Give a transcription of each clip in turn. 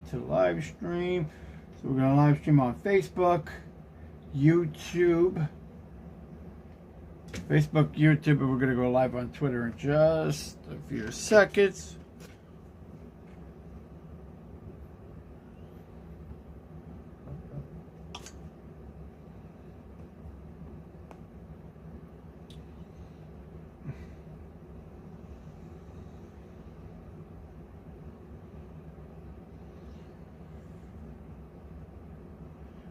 to live stream. So we're going to live stream on Facebook, YouTube, and we're going to go live on Twitter in just a few seconds.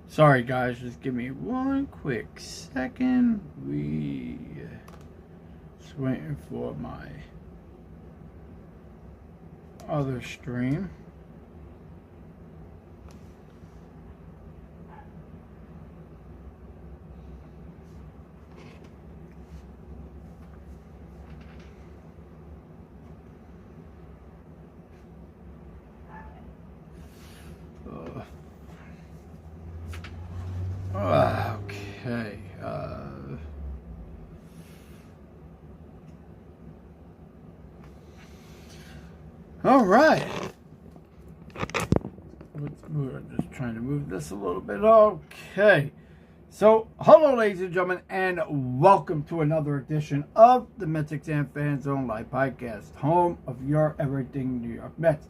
Sorry guys, just give me one quick second. Just waiting for my other stream. Okay. All right. I'm just trying to move this a little bit. Okay. So, hello, ladies and gentlemen, and welcome to another edition of the MetsXMFanZone Live Podcast, home of your everything New York Mets.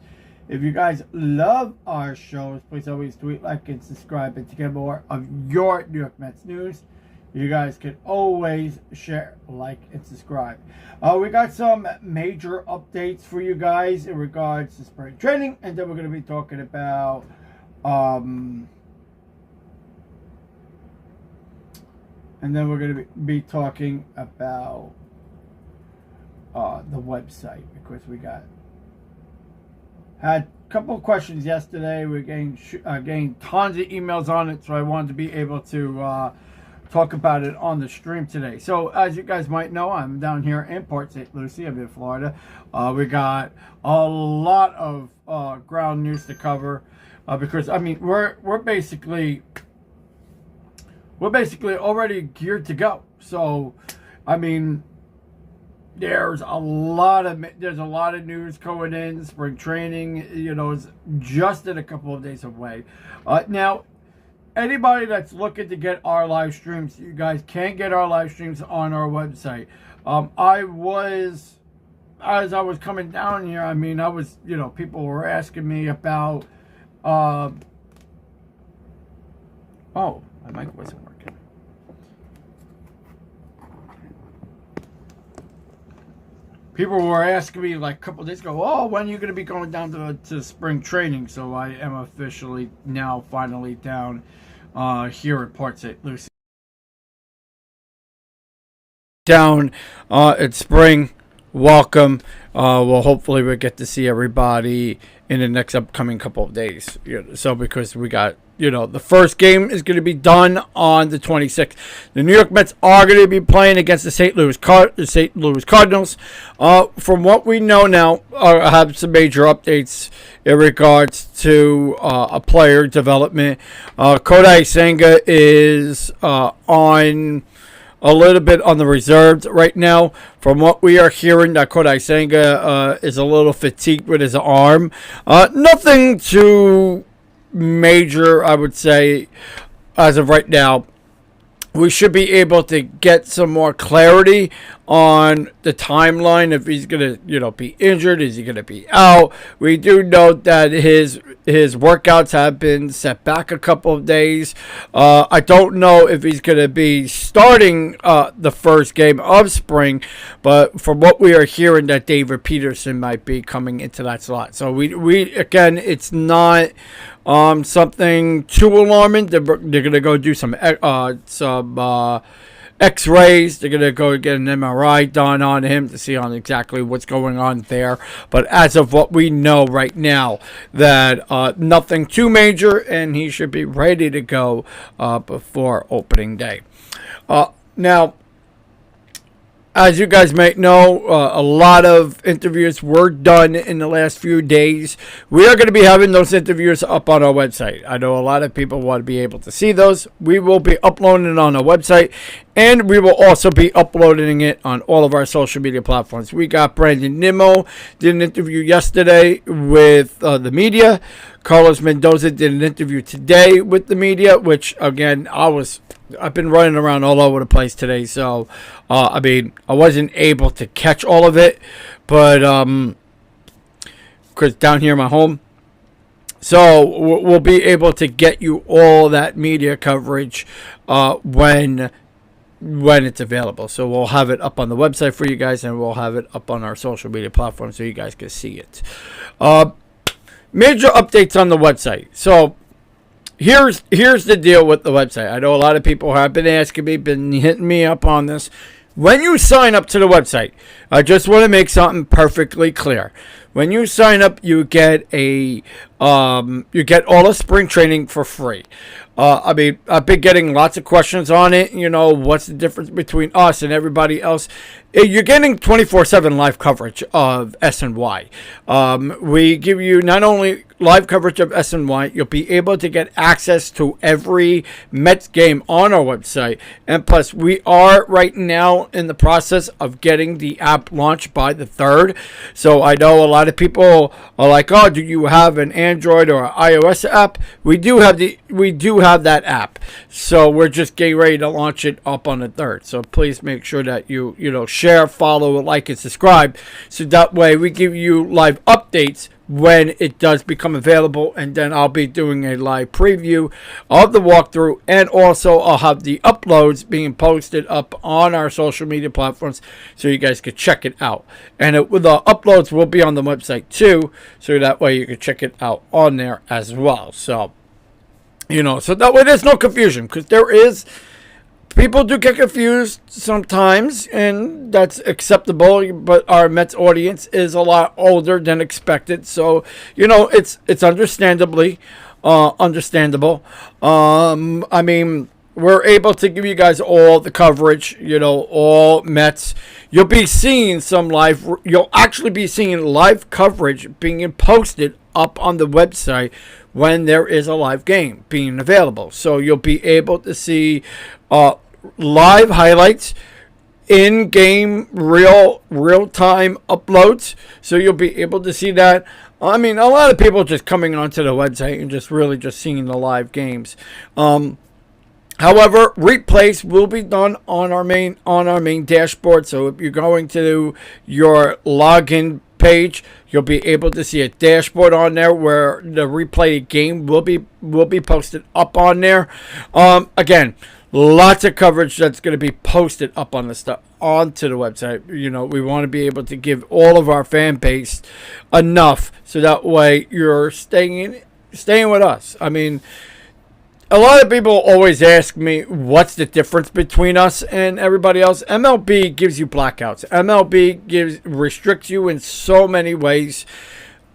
If you guys love our shows, please always tweet, like, and subscribe. And to get more of your New York Mets news, you guys can always share, like, and subscribe. We got some major updates for you guys in regards to spring training. And then we're going to be talking about the website, because we had a couple of questions yesterday. We're getting tons of emails on it, so I wanted to be able to talk about it on the stream today. So, as you guys might know, I'm down here in Port St. Lucie. I'm in Florida. We got a lot of ground news to cover because I mean we're basically already geared to go. So, I mean, there's a lot of news going in. Spring training, is just in a couple of days away. Now, anybody that's looking to get our live streams, you guys can get our live streams on our website. As I was coming down here, I mean, people were asking me about, my mic wasn't working. People were asking me like a couple of days ago, when are you going to be going down to spring training? So I am officially now finally down here at Port St. Lucie. Down at spring. Welcome. Hopefully we'll get to see everybody in the next upcoming couple of days. So because we got, the first game is going to be done on the 26th. The New York Mets are going to be playing against the St. Louis Cardinals. From what we know now, I have some major updates in regards to a player development. Kodai Senga is on a little bit on the reserves right now. From what we are hearing, that Kodai Senga is a little fatigued with his arm. Nothing too major, I would say, as of right now. We should be able to get some more clarity on the timeline, if he's going to, be injured. Is he going to be out? We do know that his workouts have been set back a couple of days. I don't know if he's going to be starting the first game of spring, but from what we are hearing, that David Peterson might be coming into that slot. So we again, it's not something too alarming. They're going to go do some X-rays. They're going to go get an MRI done on him to see on exactly what's going on there. But as of what we know right now, that nothing too major, and he should be ready to go before opening day. Now, as you guys might know, a lot of interviews were done in the last few days. We are going to be having those interviews up on our website. I know a lot of people want to be able to see those. We will be uploading it on our website, and we will also be uploading it on all of our social media platforms. We got Brandon Nimmo did an interview yesterday with the media. Carlos Mendoza did an interview today with the media, which, again, I've been running around all over the place today, so I wasn't able to catch all of it, but because down here in my home, so we'll be able to get you all that media coverage when it's available. So we'll have it up on the website for you guys, and we'll have it up on our social media platforms so you guys can see it. Major updates on the website. So here's the deal with the website. I know a lot of people have been asking me, been hitting me up on this. When you sign up to the website, I just want to make something perfectly clear. When you sign up, you get all the spring training for free. I've been getting lots of questions on it. You know, what's the difference between us and everybody else? You're getting 24/7 live coverage of SNY. We give you not only live coverage of SNY, you'll be able to get access to every Mets game on our website. And plus, we are right now in the process of getting the app launched by the 3rd. So I know a lot of people are like, oh, do you have an Android or iOS app? We do have that app. So we're just getting ready to launch it up on the 3rd. So please make sure that you share, follow, like, and subscribe. So that way we give you live updates when it does become available, and then I'll be doing a live preview of the walkthrough, and also I'll have the uploads being posted up on our social media platforms so you guys can check it out. And the uploads will be on the website too, so that way you can check it out on there as well. So so that way there's no confusion, because people do get confused sometimes, and that's acceptable, but our Mets audience is a lot older than expected, so it's understandable. We're able to give you guys all the coverage, all Mets. You'll actually be seeing live coverage being posted up on the website when there is a live game being available. So you'll be able to see live highlights, in-game, real-time uploads. So you'll be able to see that. A lot of people just coming onto the website and just seeing the live games. However, replays will be done on our main dashboard. So if you're going to your login page, you'll be able to see a dashboard on there where the replayed game will be posted up on there. Again, lots of coverage that's going to be posted up on onto the website. We want to be able to give all of our fan base enough so that way you're staying with us. A lot of people always ask me, what's the difference between us and everybody else? MLB gives you blackouts. MLB restricts you in so many ways.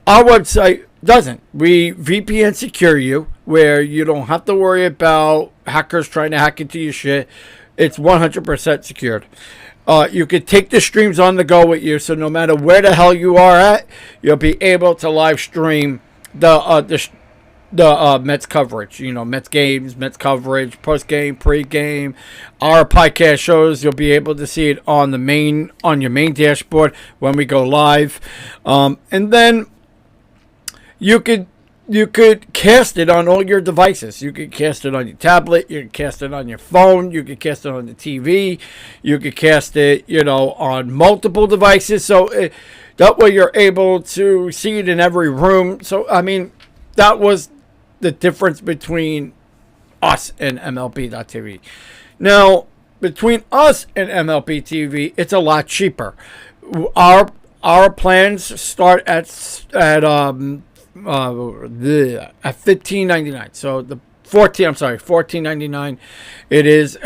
Our website doesn't. We VPN secure you, where you don't have to worry about hackers trying to hack into your shit. It's 100% secured. You could take the streams on the go with you, so no matter where the hell you are at, you'll be able to live stream the Mets coverage, Mets games, Mets coverage, post-game, pre-game, our podcast shows. You'll be able to see it on your main dashboard when we go live. And then you could cast it on all your devices. You could cast it on your tablet, you could cast it on your phone, you could cast it on the TV, you could cast it, on multiple devices. So that way you're able to see it in every room. So, that was the difference between us and MLB.TV. Now, between us and MLB TV, it's a lot cheaper. Our plans start at $15.99. So $14.99. It is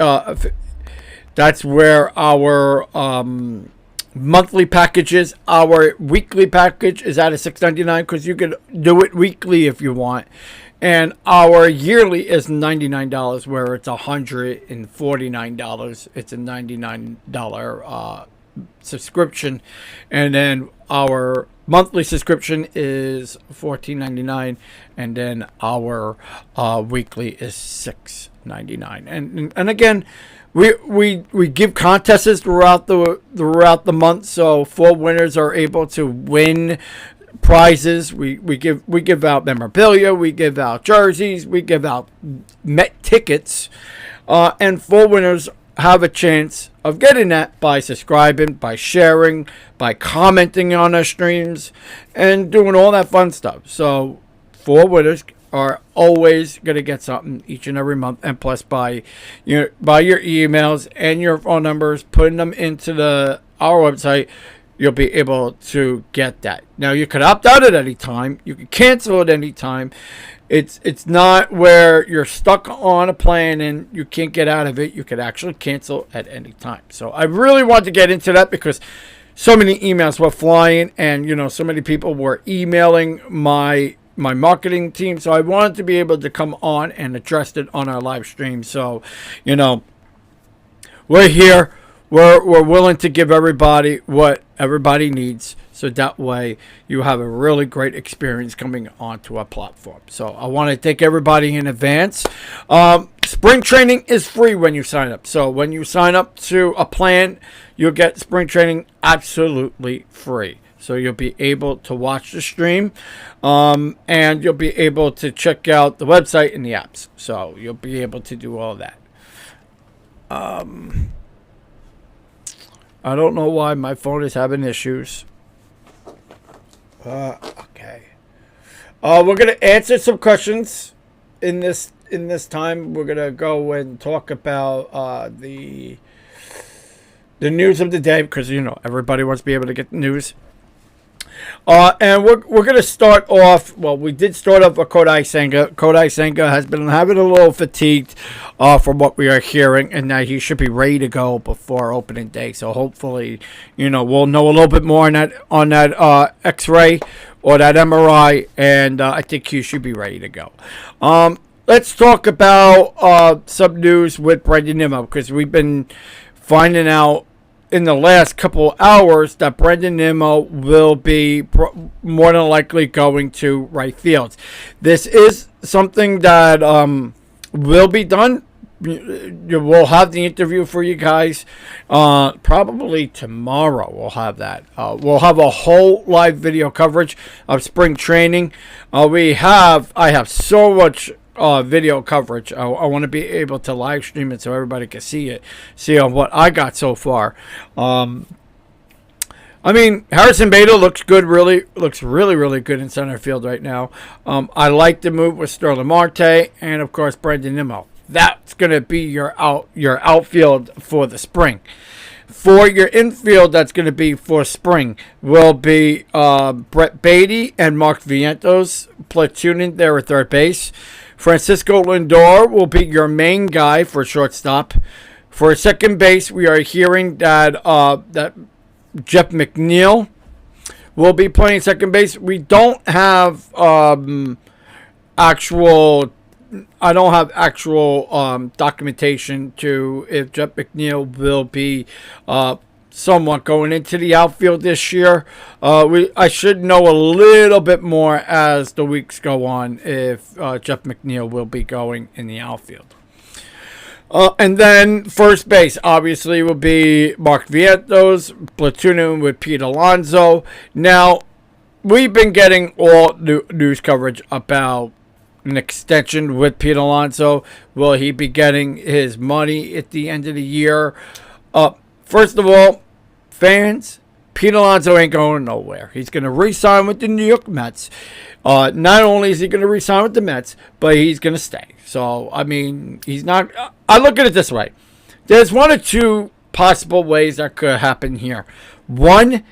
that's where our monthly packages. Our weekly package is at a $6.99 because you can do it weekly if you want. And our yearly is $99, where it's $149. It's a $99 subscription, and then our monthly subscription is $14.99, and then our weekly is $6.99. And again, we give contests throughout the month, so 4 winners are able to win prizes. We give out memorabilia, we give out jerseys, we give out Met tickets, and 4 winners have a chance of getting that by subscribing, by sharing, by commenting on our streams, and doing all that fun stuff. So 4 winners are always going to get something each and every month, and plus by your emails and your phone numbers, putting them into our website, you'll be able to get that. Now, you could opt out at any time. You can cancel at any time. It's not where you're stuck on a plan and you can't get out of it. You could actually cancel at any time. So I really want to get into that because so many emails were flying, and so many people were emailing my marketing team. So I wanted to be able to come on and address it on our live stream. So, we're here. We're willing to give everybody what everybody needs, so that way you have a really great experience coming onto our platform. So I want to thank everybody in advance. Spring training is free when you sign up. So when you sign up to a plan, you'll get spring training absolutely free. So you'll be able to watch the stream, and you'll be able to check out the website and the apps. So you'll be able to do all that. I don't know why my phone is having issues. Okay. We're going to answer some questions in this time. We're going to go and talk about the news of the day, because everybody wants to be able to get the news. And we're going to start off. Well, we did start off with Kodai Senga. Kodai Senga has been having a little fatigued from what we are hearing, and now he should be ready to go before opening day. So hopefully, we'll know a little bit more on that X-ray or that MRI, and I think he should be ready to go. Let's talk about some news with Brandon Nimmo, because we've been finding out in the last couple of hours that Brandon Nimmo will be more than likely going to right field. This is something that will be done. We'll have the interview for you guys probably tomorrow. We'll have that. We'll have a whole live video coverage of spring training. I have so much video coverage. I want to be able to live stream it so everybody can see on what I got so far. Harrison Bader looks really good in center field right now. I like the move with Sterling Marte and of course Brandon Nimmo. That's going to be your outfield for the spring. For your infield, that's going to be for spring, will be Brett Beatty and Mark Vientos platooning there at third base. Francisco Lindor will be your main guy for shortstop. For second base, we are hearing that that Jeff McNeil will be playing second base. We don't have actual documentation to if Jeff McNeil will be somewhat going into the outfield this year. I should know a little bit more as the weeks go on if Jeff McNeil will be going in the outfield. And then first base obviously will be Mark Vientos platooning with Pete Alonso. Now, we've been getting all news coverage about an extension with Pete Alonso. Will he be getting his money at the end of the year? First of all, fans, Pete Alonso ain't going nowhere. He's going to re-sign with the New York Mets. Not only is he going to re-sign with the Mets, but he's going to stay. So, he's not... I look at it this way. There's one or two possible ways that could happen here. One,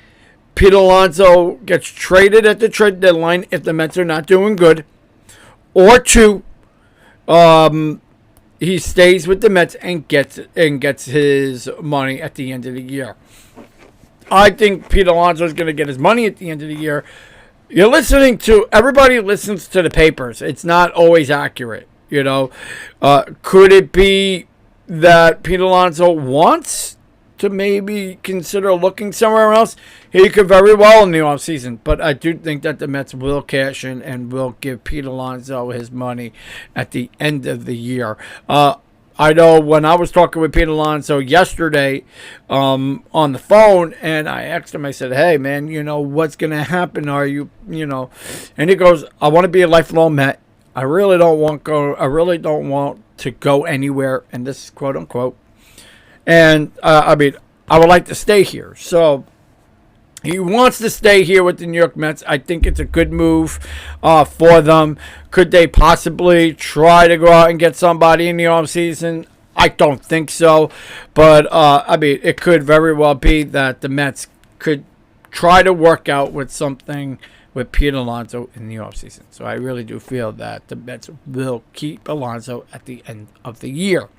Pete Alonso gets traded at the trade deadline if the Mets are not doing good. Or two, he stays with the Mets and gets his money at the end of the year. I think Pete Alonso is going to get his money at the end of the year. Everybody listens to the papers. It's not always accurate, Could it be that Pete Alonso wants to to maybe consider looking somewhere else, he could very well in the offseason. But I do think that the Mets will cash in and will give Pete Alonso his money at the end of the year. I know when I was talking with Pete Alonso yesterday on the phone, and I asked him, I said, hey, man, what's going to happen? Are you, and he goes, I want to be a lifelong Met. I really don't want to go anywhere, and this is quote unquote. And I would like to stay here. So he wants to stay here with the New York Mets. I think it's a good move for them. Could they possibly try to go out and get somebody in the offseason? I don't think so. But, it could very well be that the Mets could try to work out with something with Pete Alonso in the offseason. So I really do feel that the Mets will keep Alonso at the end of the year.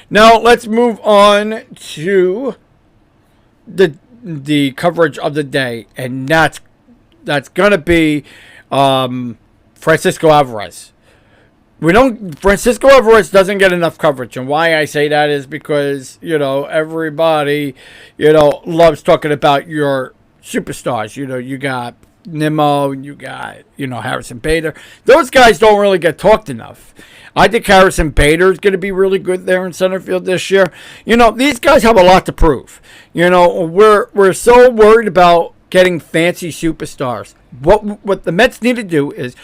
Now, let's move on to the coverage of the day, and that's going to be Francisco Alvarez. Francisco Alvarez doesn't get enough coverage, and why I say that is because, everybody, loves talking about your superstars. You got Nimmo, you got, Harrison Bader. Those guys don't really get talked enough. I think Harrison Bader is going to be really good there in center field this year. These guys have a lot to prove. We're so worried about getting fancy superstars. What the Mets need to do is,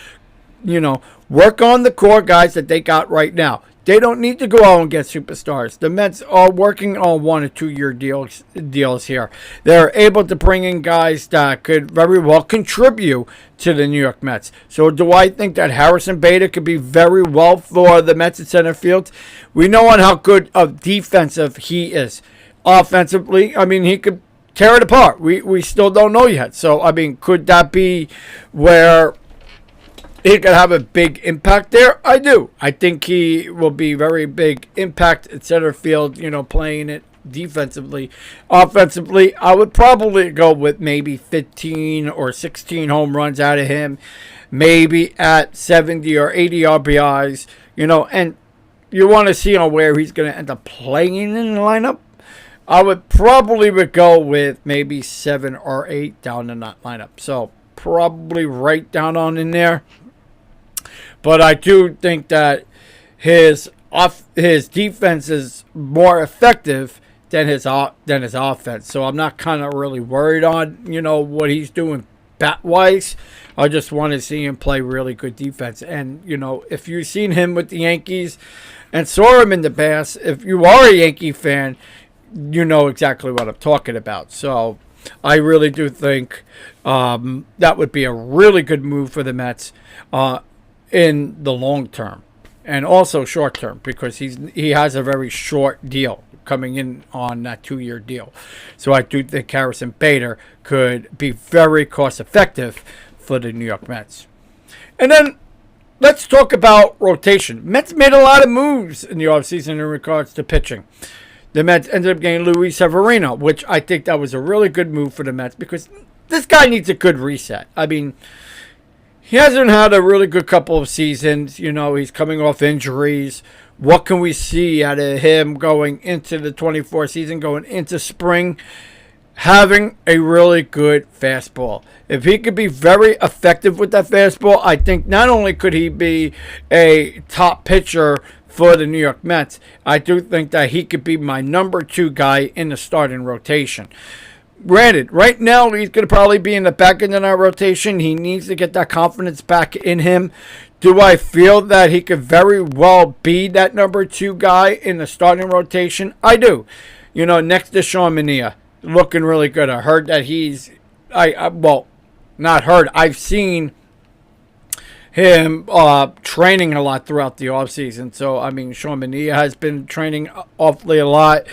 work on the core guys that they got right now. They don't need to go out and get superstars. The Mets are working on 1 or 2 year deals here. They're able to bring in guys that could very well contribute to the New York Mets. So do I think that Harrison Bader could be very well for the Mets at center field? We know on how good of defensive he is. Offensively, he could tear it apart. We still don't know yet. So, could that be where he could have a big impact there? I do. I think he will be very big impact at center field, playing it defensively. Offensively, I would probably go with maybe 15 or 16 home runs out of him, maybe at 70 or 80 RBIs, and you want to see on where he's going to end up playing in the lineup. I would go with maybe 7 or 8 down in that lineup. So probably right down on in there. But I do think that his defense is more effective than his offense. So I'm not kind of really worried on, what he's doing bat-wise. I just want to see him play really good defense. And, if you've seen him with the Yankees and saw him in the past, if you are a Yankee fan, you know exactly what I'm talking about. So I really do think that would be a really good move for the Mets in the long term and also short term, because he has a very short deal coming in on that 2-year deal. So I do think Harrison Bader could be very cost effective for the New York Mets. And then let's talk about rotation. Mets made a lot of moves in the offseason in regards to pitching. The Mets ended up getting Luis Severino, which I think that was a really good move for the Mets because this guy needs a good reset. He hasn't had a really good couple of seasons. He's coming off injuries. What can we see out of him going into the 24 season, going into spring? Having a really good fastball. If he could be very effective with that fastball, I think not only could he be a top pitcher for the New York Mets, I do think that he could be my number 2 guy in the starting rotation. Granted, right now he's going to probably be in the back end of our rotation. He needs to get that confidence back in him. Do I feel that he could very well be that number 2 guy in the starting rotation? I do. Next to Sean Mania, looking really good. I heard that I've seen him training a lot throughout the offseason. So, Sean Mania has been training awfully a lot.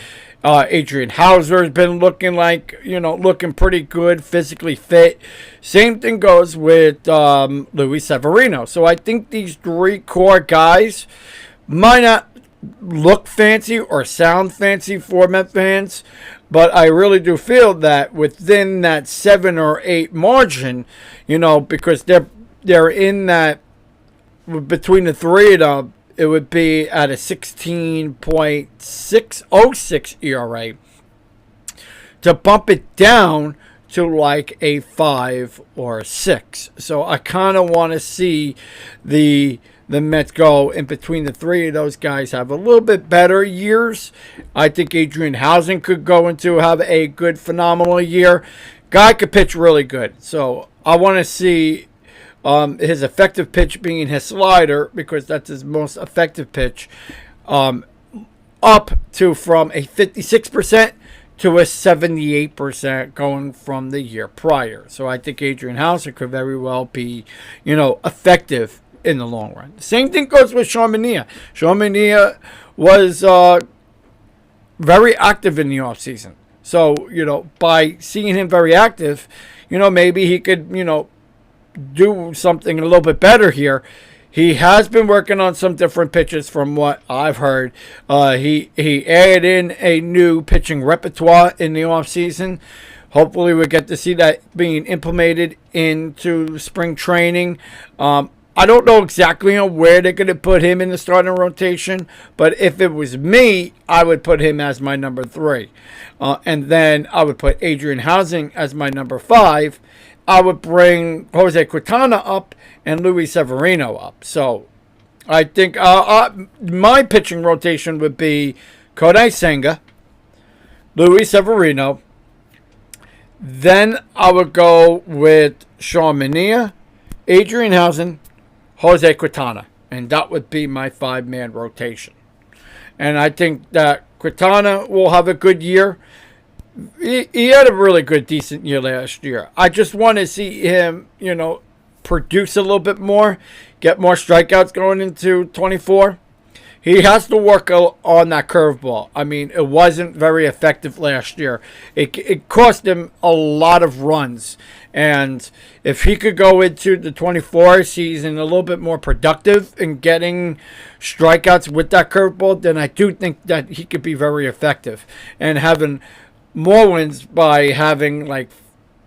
Adrian Hauser has been looking pretty good, physically fit. Same thing goes with Luis Severino. So I think these 3 core guys might not look fancy or sound fancy for Met fans, but I really do feel that within that 7 or 8 margin, because they're in that, between the 3 of them, it would be at a 16.606 ERA. to bump it down to like a 5 or a 6. So I kind of want to see the Mets go in between the three of those guys have a little bit better years. I think Adrian Housen could go into have a good, phenomenal year. Guy could pitch really good. So I want to see his effective pitch being his slider, because that's his most effective pitch, up to from a 56% to a 78% going from the year prior. So I think Adrian Housen could very well be, effective in the long run. The same thing goes with Sean Manaea. Sean Manaea was very active in the offseason. So, by seeing him very active, maybe he could, do something a little bit better here. He has been working on some different pitches from what I've heard. He added in a new pitching repertoire in the offseason. Hopefully we'll get to see that being implemented into spring training. I don't know exactly where they're going to put him in the starting rotation, but if it was me, I would put him as my number 3. And then I would put Adrian Housen as my number 5. I would bring Jose Quintana up and Luis Severino up. So I think my pitching rotation would be Kodai Senga, Luis Severino. Then I would go with Sean Manaea, Adrian Housen, Jose Quintana. And that would be my 5-man rotation. And I think that Quintana will have a good year. He had a really good, decent year last year. I just want to see him, produce a little bit more, get more strikeouts going into 24. He has to work on that curveball. I mean, it wasn't very effective last year. It cost him a lot of runs. And if he could go into the 24 season a little bit more productive in getting strikeouts with that curveball, then I do think that he could be very effective. And having more wins by having,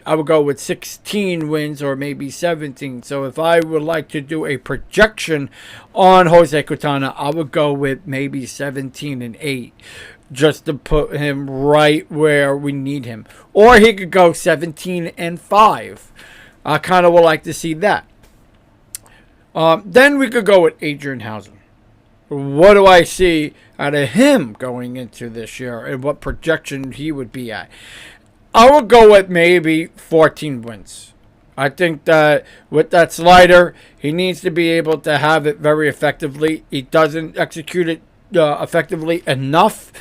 I would go with 16 wins or maybe 17. So if I would like to do a projection on Jose Quintana, I would go with maybe 17-8, just to put him right where we need him. Or he could go 17-5. I kind of would like to see that. Then we could go with Adrian Housen. What do I see out of him going into this year, and what projection he would be at? I would go with maybe 14 wins. I think that with that slider, he needs to be able to have it very effectively. He doesn't execute it effectively enough.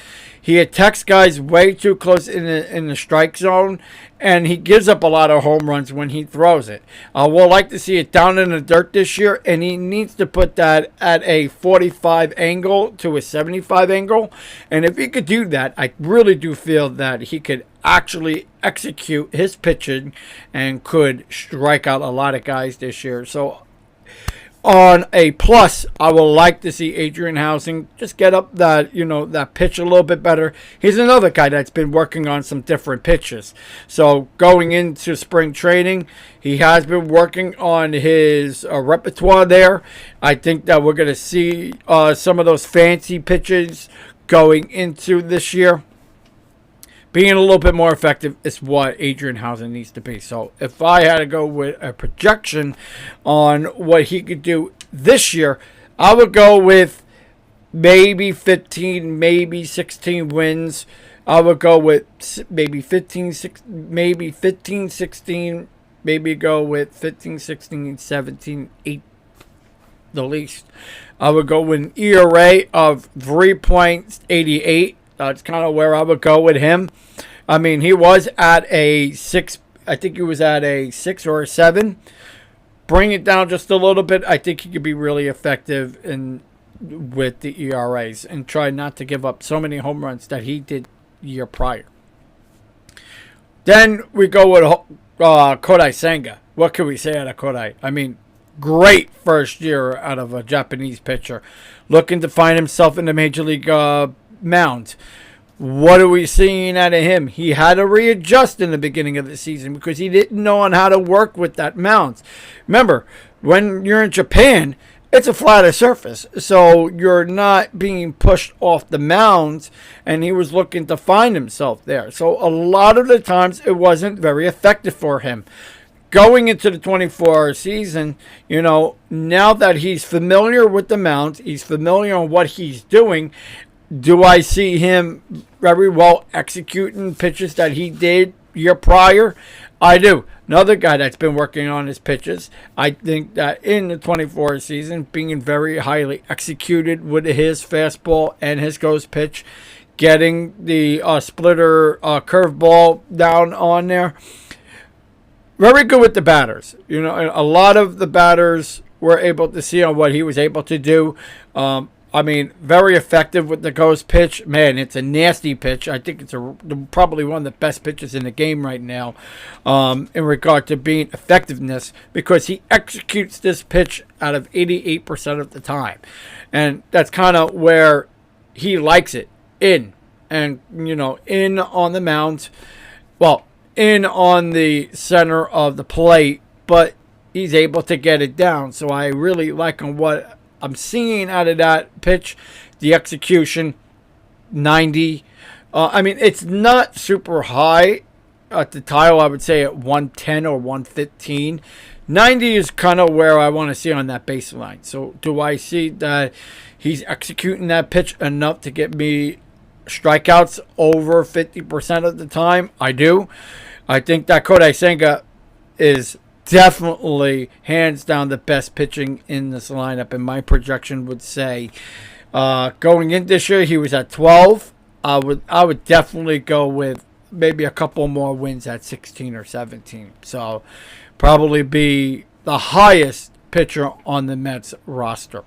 He attacks guys way too close in the strike zone, and he gives up a lot of home runs when he throws it. We'll like to see it down in the dirt this year, and he needs to put that at a 45 angle to a 75 angle. And if he could do that, I really do feel that he could actually execute his pitching and could strike out a lot of guys this year. So on a plus, I would like to see Adrian Housen just get up that, that pitch a little bit better. He's another guy that's been working on some different pitches. So going into spring training, he has been working on his repertoire there. I think that we're going to see some of those fancy pitches going into this year. Being a little bit more effective is what Adrian Housen needs to be. So if I had to go with a projection on what he could do this year, I would go with maybe 15, maybe 16 wins. I would go with maybe 15, 16, maybe 15, 16, maybe go with 15, 16, 17, 8 the least. I would go with an ERA of 3.88. That's kind of where I would go with him. I mean, he was at a 6. I think he was at a 6 or a 7. Bring it down just a little bit. I think he could be really effective with the ERAs and try not to give up so many home runs that he did year prior. Then we go with Kodai Senga. What can we say out of Kodai? I mean, great first year out of a Japanese pitcher. Looking to find himself in the Major League mound. What are we seeing out of him? He had to readjust in the beginning of the season because he didn't know on how to work with that mound. Remember, when you're in Japan it's a flatter surface, so you're not being pushed off the mound, and he was looking to find himself there. So a lot of the times it wasn't very effective for him. Going into the 24-hour season, now that he's familiar with the mound, he's familiar on what he's doing, do I see him very well executing pitches that he did year prior? I do. Another guy that's been working on his pitches. I think that in the 24 season, being very highly executed with his fastball and his ghost pitch, getting the splitter curveball down on there. Very good with the batters. A lot of the batters were able to see on what he was able to do. Very effective with the ghost pitch. Man, it's a nasty pitch. I think it's probably one of the best pitches in the game right now in regard to being effectiveness, because he executes this pitch out of 88% of the time. And that's kind of where he likes it, in on the mound. Well, in on the center of the plate, but he's able to get it down. So I really like on what I'm seeing out of that pitch, the execution, 90. It's not super high at the title. I would say at 110 or 115. 90 is kind of where I want to see on that baseline. So do I see that he's executing that pitch enough to get me strikeouts over 50% of the time? I do. I think that Kodai Senga is definitely hands down the best pitching in this lineup, and my projection would say going in this year he was at 12. I would definitely go with maybe a couple more wins at 16 or 17. So probably be the highest pitcher on the Mets roster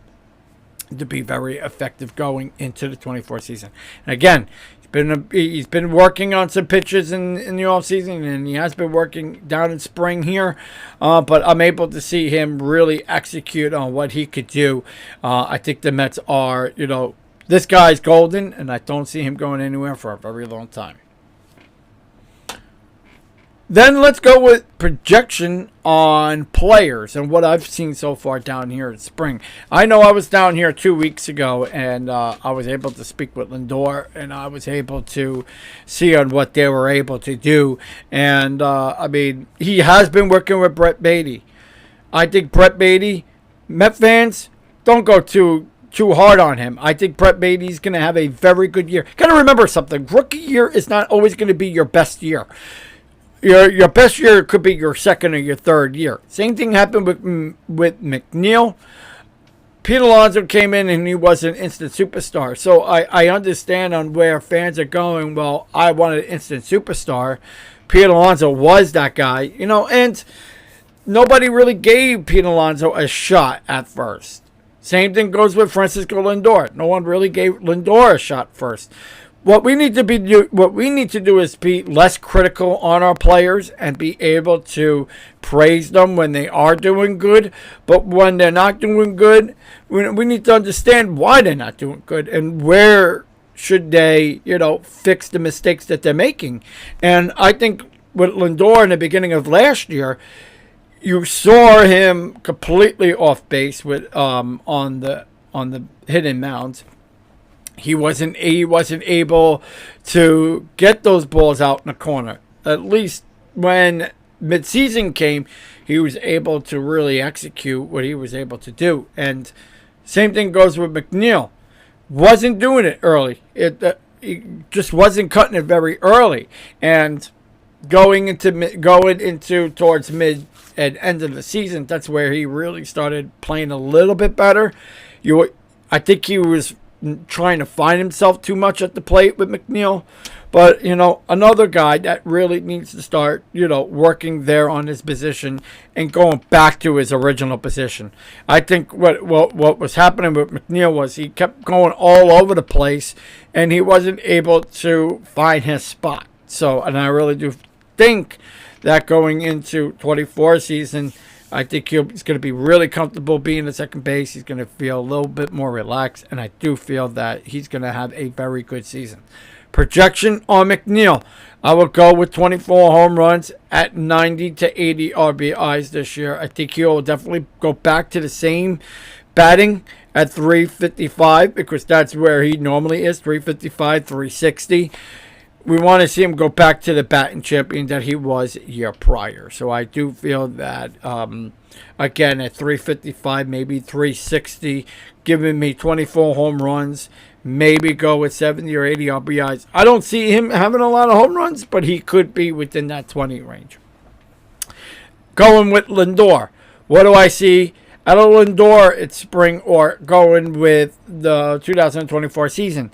to be very effective going into the 24 season. And again, he's been working on some pitches in the offseason, and he has been working down in spring here. But I'm able to see him really execute on what he could do. I think the Mets are, this guy's golden, and I don't see him going anywhere for a very long time. Then let's go with projection on players and what I've seen so far down here in spring. I know I was down here 2 weeks ago, and I was able to speak with Lindor, and I was able to see on what they were able to do. And, he has been working with Brett Baty. I think Brett Baty, Met fans, don't go too hard on him. I think Brett Baty's going to have a very good year. Got to remember something. Rookie year is not always going to be your best year. Your best year could be your second or your third year. Same thing happened with McNeil. Pete Alonso came in and he was an instant superstar. So I understand on where fans are going. Well, I wanted an instant superstar. Pete Alonso was that guy, and nobody really gave Pete Alonso a shot at first. Same thing goes with Francisco Lindor. No one really gave Lindor a shot first. What we need to do is be less critical on our players and be able to praise them when they are doing good. But when they're not doing good, we need to understand why they're not doing good and where should they, fix the mistakes that they're making. And I think with Lindor in the beginning of last year, you saw him completely off base with on the hidden mounds. He wasn't able to get those balls out in the corner. At least when midseason came, he was able to really execute what he was able to do. And same thing goes with McNeil. Wasn't doing it early. He just wasn't cutting it very early. And going into towards mid and end of the season, that's where he really started playing a little bit better. I think he was trying to find himself too much at the plate with McNeil. But, another guy that really needs to start, working there on his position and going back to his original position. I think what was happening with McNeil was he kept going all over the place and he wasn't able to find his spot. So, and I really do think that going into 24 season, I think he's going to be really comfortable being at second base. He's going to feel a little bit more relaxed, and I do feel that he's going to have a very good season. Projection on McNeil, I will go with 24 home runs at 90 to 80 RBIs this year. I think he'll definitely go back to the same batting at 355 because that's where he normally is, 355, 360. We want to see him go back to the batting champion that he was a year prior. So I do feel that, again, at 355, maybe 360, giving me 24 home runs, maybe go with 70 or 80 RBIs. I don't see him having a lot of home runs, but he could be within that 20 range. Going with Lindor. What do I see out of Lindor? It's spring, or going with the 2024 season.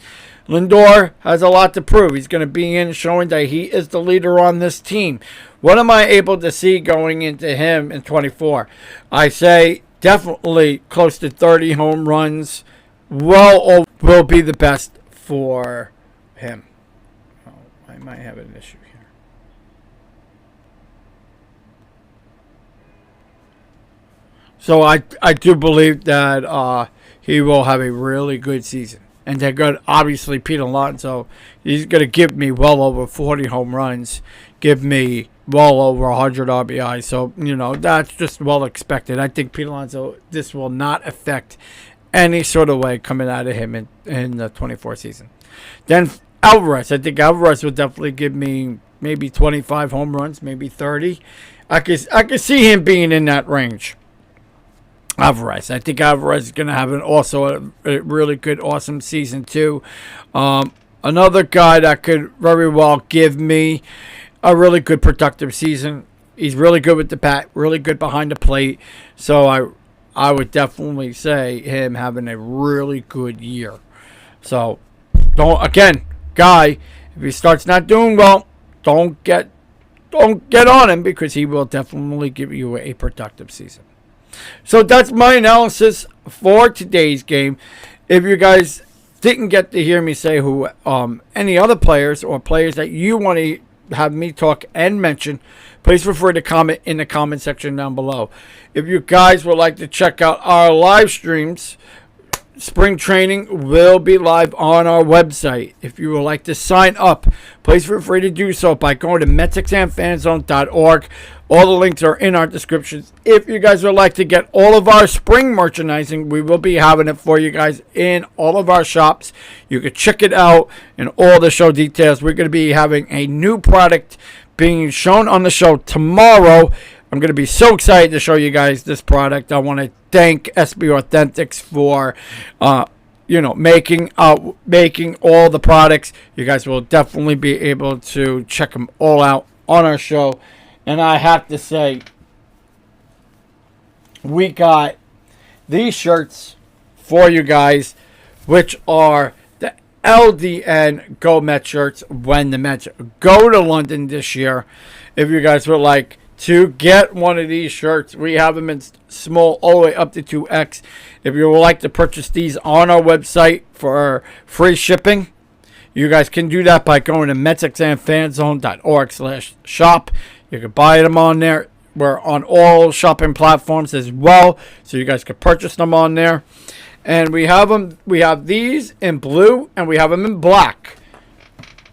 Lindor has a lot to prove. He's going to be in showing that he is the leader on this team. What am I able to see going into him in 24? I say definitely close to 30 home runs. Will be the best for him. Oh, I might have an issue here. So I do believe that he will have a really good season. And they're good. Obviously, Pete Alonso, he's going to give me well over 40 home runs, give me well over 100 RBI. So, that's just well expected. I think Pete Alonso, this will not affect any sort of way coming out of him in the 24 season. Then Alvarez. I think Alvarez will definitely give me maybe 25 home runs, maybe 30. I could see him being in that range. Alvarez. I think Alvarez is going to have also a really good, awesome season too. Another guy that could very well give me a really good, productive season. He's really good with the bat, really good behind the plate. So I would definitely say him having a really good year. So guy, if he starts not doing well, don't get on him because he will definitely give you a productive season. So that's my analysis for today's game. If you guys didn't get to hear me say who any other players or players that you want to have me talk and mention, please feel free to comment in the comment section down below. If you guys would like to check out our live streams, spring training will be live on our website. If you would like to sign up, please feel free to do so by going to MetsXMFanZone.org. All the links are in our descriptions. If you guys would like to get all of our spring merchandising, we will be having it for you guys in all of our shops. You can check it out and all the show details. We're going to be having a new product being shown on the show tomorrow. I'm going to be so excited to show you guys this product. I want to thank SB Authentics for making all the products. You guys will definitely be able to check them all out on our show. And I have to say, we got these shirts for you guys, which are the LDN Go Mets shirts when the Mets go to London this year. If you guys would like to get one of these shirts, we have them in small all the way up to 2X. If you would like to purchase these on our website for free shipping, you guys can do that by going to MetsXMFanZone.org/shop. You can buy them on there. We're on all shopping platforms as well, so you guys can purchase them on there. And we have them. We have these in blue, and we have them in black.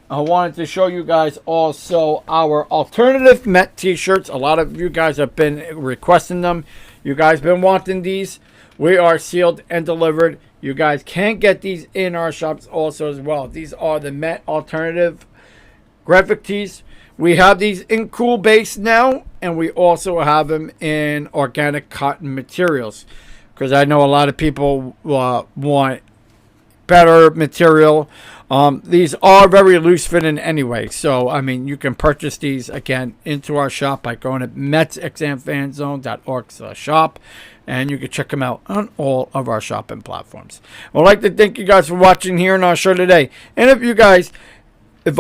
I wanted to show you guys also our alternative Met t-shirts. A lot of you guys have been requesting them. You guys been wanting these. We are sealed and delivered. You guys can get these in our shops also as well. These are the Met alternative graphic tees. We have these in cool base now, and we also have them in organic cotton materials because I know a lot of people want better material. These are very loose fitting anyway, so I mean you can purchase these again into our shop by going to MetsXMFanZone.org/shop, and you can check them out on all of our shopping platforms. I'd like to thank you guys for watching here in our show today, and if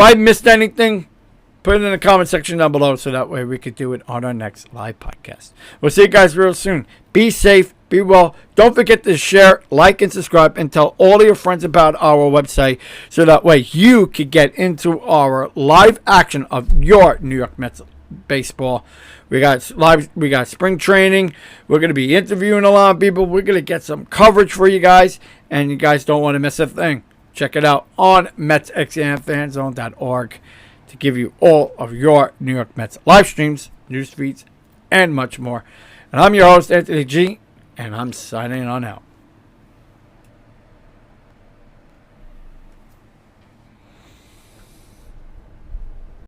I missed anything, put it in the comment section down below so that way we could do it on our next live podcast. We'll see you guys real soon. Be safe. Be well. Don't forget to share, like, and subscribe, and tell all of your friends about our website so that way you could get into our live action of your New York Mets baseball. We got spring training. We're going to be interviewing a lot of people. We're going to get some coverage for you guys, and you guys don't want to miss a thing. Check it out on MetsXMFanZone.org to give you all of your New York Mets live streams, news feeds, and much more. And I'm your host, Anthony G., and I'm signing on out.